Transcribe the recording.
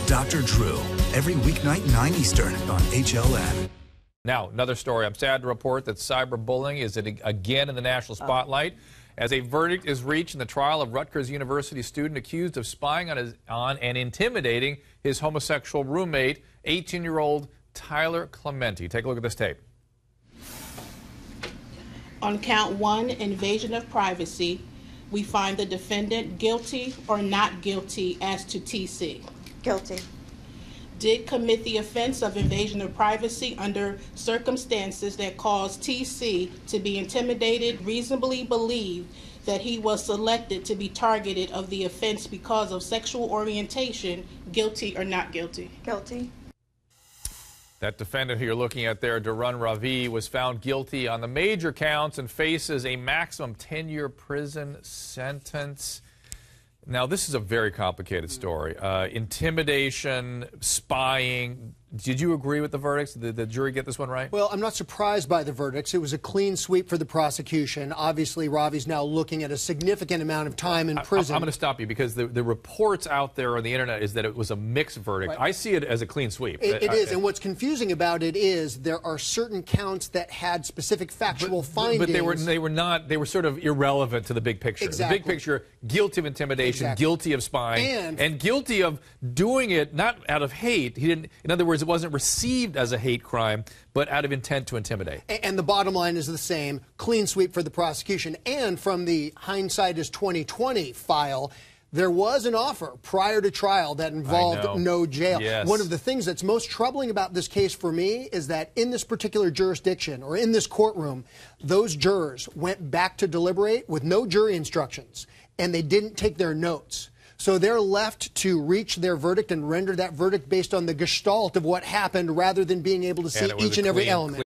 Dr. Drew, every weeknight 9 Eastern on HLN. Now, another story. I'm sad to report that cyberbullying is again in the national spotlight as a verdict is reached in the trial of Rutgers University student accused of spying on and intimidating his homosexual roommate, 18-year-old Tyler Clementi. Take a look at this tape. On count 1, invasion of privacy, we find the defendant guilty or not guilty as to TC. Guilty. Did commit the offense of invasion of privacy under circumstances that caused TC to be intimidated, reasonably believed that he was selected to be targeted of the offense because of sexual orientation, guilty or not guilty? Guilty. That defendant who you're looking at there, Duran Ravi, was found guilty on the major counts and faces a maximum 10-year prison sentence. Now, this is a very complicated story. Intimidation, spying. Did you agree with the verdicts? Did the jury get this one right? Well, I'm not surprised by the verdicts. It was a clean sweep for the prosecution. Obviously, Ravi's now looking at a significant amount of time in prison. I'm going to stop you because the reports out there on the internet is that it was a mixed verdict. Right. I see it as a clean sweep. It is, and what's confusing about it is there are certain counts that had specific factual findings. But they were sort of irrelevant to the big picture. Exactly. The big picture, guilty of intimidation, guilty of spying, and guilty of doing it not out of hate. He didn't. In other words, it wasn't received as a hate crime, but out of intent to intimidate. And the bottom line is the same, clean sweep for the prosecution. And from the hindsight is 2020 file, there was an offer prior to trial that involved no jail. Yes. One of the things that's most troubling about this case for me is that in this particular jurisdiction or in this courtroom, those jurors went back to deliberate with no jury instructions, and they didn't take their notes. So they're left to reach their verdict and render that verdict based on the gestalt of what happened rather than being able to see each and every element.